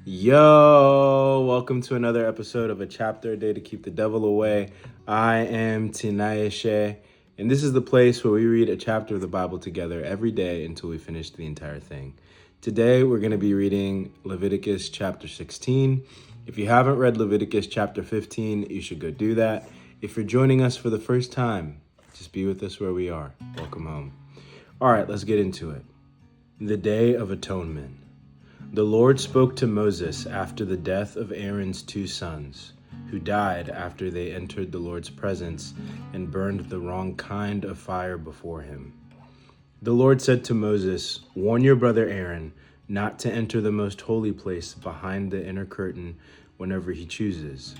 Yo, welcome to another episode of A Chapter a Day to Keep the Devil Away. I am Tinayeshe, and this is the place where we read a chapter of the Bible together every day until we finish the entire thing. Today, we're going to be reading Leviticus chapter 16. If you haven't read Leviticus chapter 15, you should go do that. If you're joining us for the first time, just be with us where we are. Welcome home. All right, let's get into it. The Day of Atonement. The Lord spoke to Moses after the death of Aaron's two sons, who died after they entered the Lord's presence and burned the wrong kind of fire before him. The Lord said to Moses, "Warn your brother Aaron not to enter the most holy place behind the inner curtain whenever he chooses.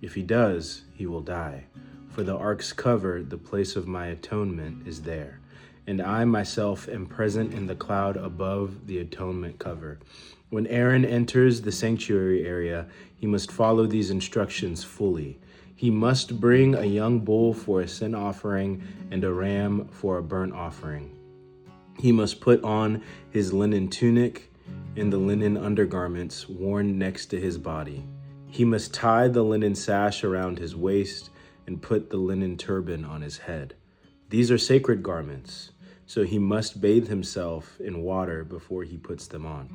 If he does, he will die, for the ark's cover, the place of my atonement, is there. And I myself am present in the cloud above the atonement cover. When Aaron enters the sanctuary area, he must follow these instructions fully. He must bring a young bull for a sin offering and a ram for a burnt offering. He must put on his linen tunic and the linen undergarments worn next to his body. He must tie the linen sash around his waist and put the linen turban on his head. These are sacred garments, so he must bathe himself in water before he puts them on.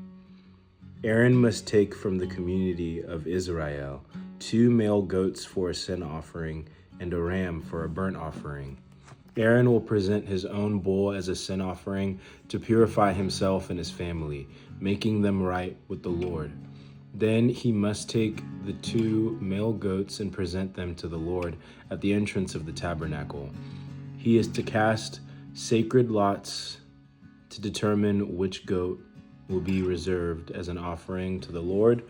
Aaron must take from the community of Israel 2 male goats for a sin offering and a ram for a burnt offering. Aaron will present his own bull as a sin offering to purify himself and his family, making them right with the Lord. Then he must take the 2 male goats and present them to the Lord at the entrance of the tabernacle. He is to cast sacred lots to determine which goat will be reserved as an offering to the Lord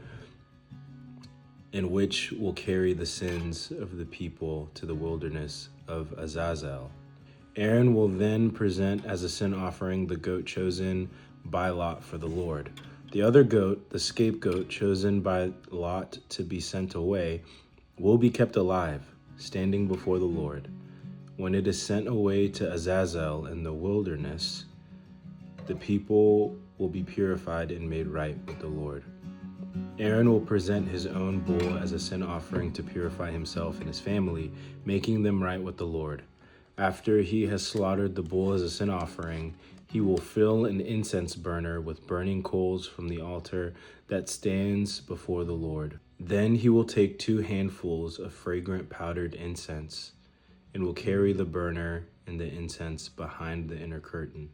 and which will carry the sins of the people to the wilderness of Azazel. Aaron will then present as a sin offering the goat chosen by lot for the Lord. The other goat, the scapegoat chosen by lot to be sent away, will be kept alive, standing before the Lord. When it is sent away to Azazel in the wilderness, the people will be purified and made right with the Lord. Aaron will present his own bull as a sin offering to purify himself and his family, making them right with the Lord. After he has slaughtered the bull as a sin offering, he will fill an incense burner with burning coals from the altar that stands before the Lord. Then he will take 2 handfuls of fragrant powdered incense and will carry the burner and the incense behind the inner curtain.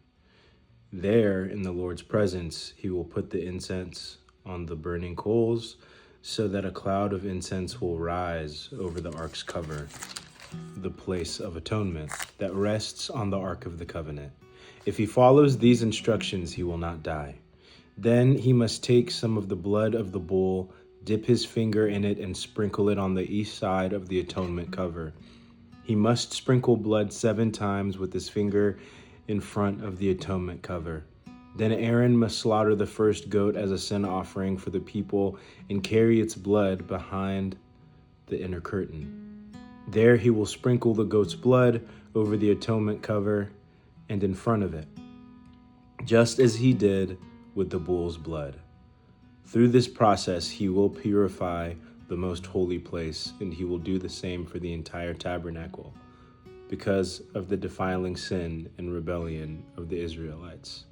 There, in the Lord's presence, he will put the incense on the burning coals so that a cloud of incense will rise over the ark's cover, the place of atonement that rests on the Ark of the Covenant. If he follows these instructions, he will not die. Then he must take some of the blood of the bull, dip his finger in it, and sprinkle it on the east side of the atonement cover. He must sprinkle blood 7 times with his finger in front of the atonement cover. Then Aaron must slaughter the first goat as a sin offering for the people and carry its blood behind the inner curtain. There he will sprinkle the goat's blood over the atonement cover and in front of it, just as he did with the bull's blood. Through this process, he will purify the most holy place, and he will do the same for the entire tabernacle because of the defiling sin and rebellion of the Israelites.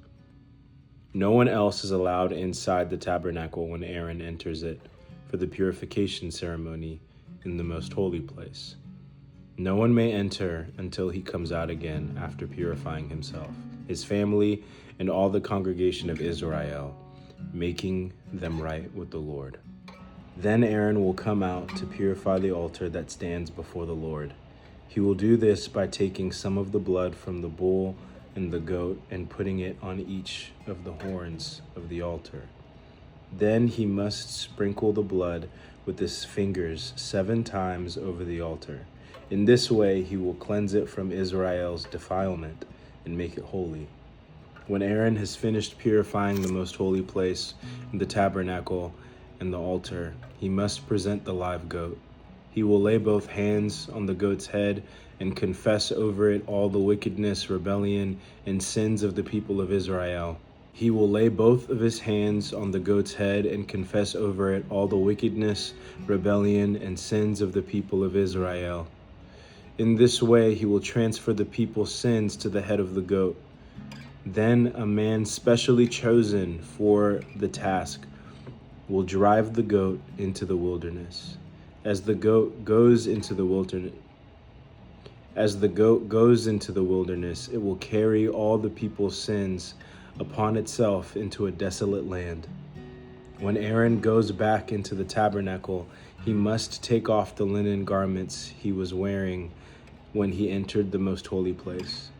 No one else is allowed inside the tabernacle when Aaron enters it for the purification ceremony in the most holy place. No one may enter until he comes out again after purifying himself, his family, and all the congregation of Israel, making them right with the Lord. Then Aaron will come out to purify the altar that stands before the Lord. He will do this by taking some of the blood from the bull and the goat and putting it on each of the horns of the altar. Then he must sprinkle the blood with his fingers 7 times over the altar. In this way, he will cleanse it from Israel's defilement and make it holy. When Aaron has finished purifying the most holy place in the tabernacle and the altar, he must present the live goat. He will lay both hands on the goat's head and confess over it all the wickedness, rebellion, and sins of the people of Israel. He will lay both of his hands on the goat's head and confess over it all the wickedness, rebellion, and sins of the people of Israel. In this way, he will transfer the people's sins to the head of the goat. Then a man specially chosen for the task will drive the goat into the wilderness. As the goat goes into the wilderness, it will carry all the people's sins upon itself into a desolate land. When Aaron goes back into the tabernacle, he must take off the linen garments he was wearing when he entered the most holy place,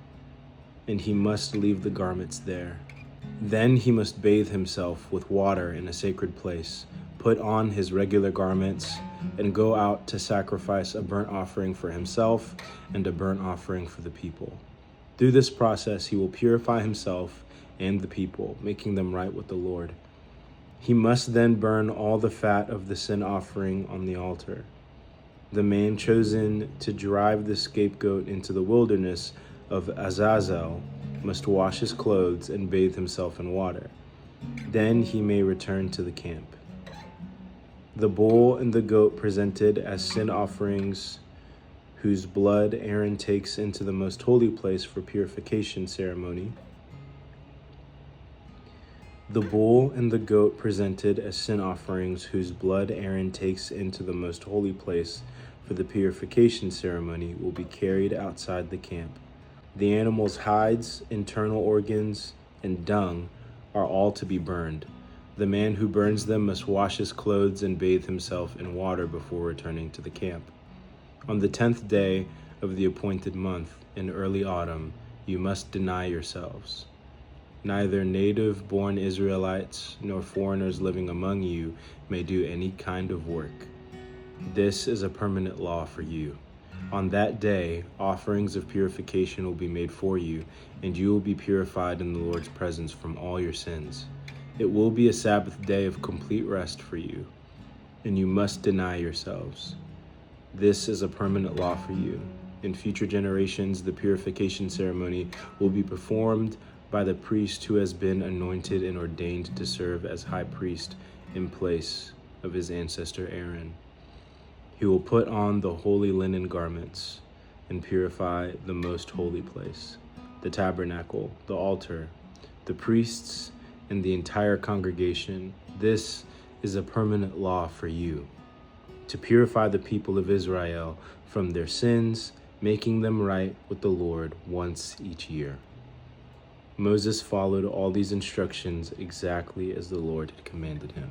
and he must leave the garments there. Then he must bathe himself with water in a sacred place, put on his regular garments, and go out to sacrifice a burnt offering for himself and a burnt offering for the people. Through this process, he will purify himself and the people, making them right with the Lord. He must then burn all the fat of the sin offering on the altar. The man chosen to drive the scapegoat into the wilderness of Azazel must wash his clothes and bathe himself in water. Then he may return to the camp. The bull and the goat presented as sin offerings, whose blood Aaron takes into the most holy place for purification ceremony. The bull and the goat presented as sin offerings, whose blood Aaron takes into the most holy place for the purification ceremony, will be carried outside the camp. The animal's hides, internal organs, and dung are all to be burned. The man who burns them must wash his clothes and bathe himself in water before returning to the camp. On the 10th day of the appointed month, in early autumn, you must deny yourselves. Neither native-born Israelites nor foreigners living among you may do any kind of work. This is a permanent law for you. On that day, offerings of purification will be made for you, and you will be purified in the Lord's presence from all your sins. It will be a Sabbath day of complete rest for you, and you must deny yourselves. This is a permanent law for you. In future generations, the purification ceremony will be performed by the priest who has been anointed and ordained to serve as high priest in place of his ancestor Aaron. He will put on the holy linen garments and purify the most holy place, the tabernacle, the altar, the priests, and the entire congregation. This is a permanent law for you, to purify the people of Israel from their sins, making them right with the Lord once each year. Moses followed all these instructions exactly as the Lord had commanded him.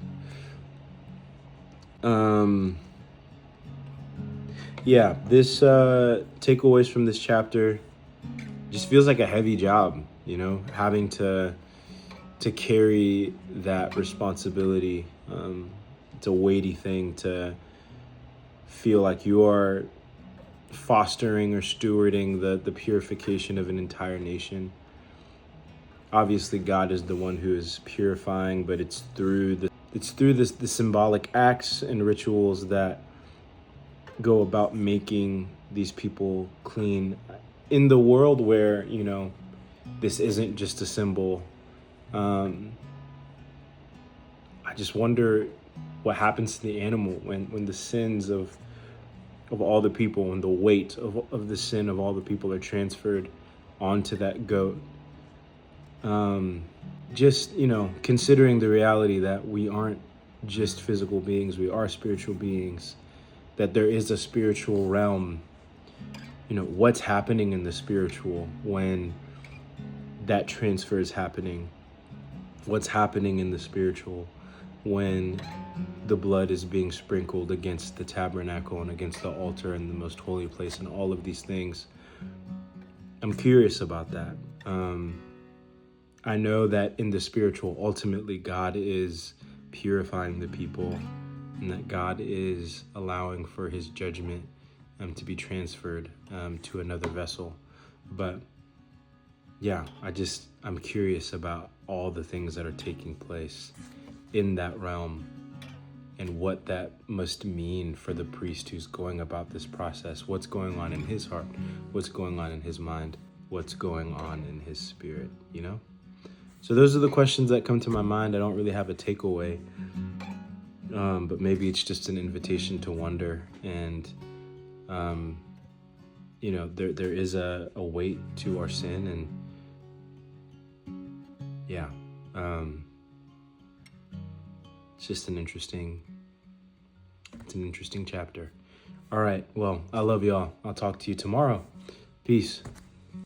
This takeaways from this chapter just feels like a heavy job, having to carry that responsibility. It's a weighty thing to feel like you are fostering or stewarding the purification of an entire nation. Obviously, God is the one who is purifying, but it's through the symbolic acts and rituals that go about making these people clean. In the world where, this isn't just a symbol, I just wonder what happens to the animal when the sins of all the people and the weight of the sin of all the people are transferred onto that goat. Considering the reality that we aren't just physical beings, we are spiritual beings, that there is a spiritual realm, what's happening in the spiritual when that transfer is happening? What's happening in the spiritual when the blood is being sprinkled against the tabernacle and against the altar and the most holy place and all of these things? I'm curious about that. I know that in the spiritual, ultimately, God is purifying the people and that God is allowing for his judgment to be transferred to another vessel. But I'm curious about all the things that are taking place in that realm and what that must mean for the priest who's going about this process. What's going on in his heart? What's going on in his mind? What's going on in his spirit, So those are the questions that come to my mind. I don't really have a takeaway, but maybe it's just an invitation to wonder. And, there is a weight to our sin, and yeah, it's just an interesting chapter. All right, well, I love y'all. I'll talk to you tomorrow. Peace.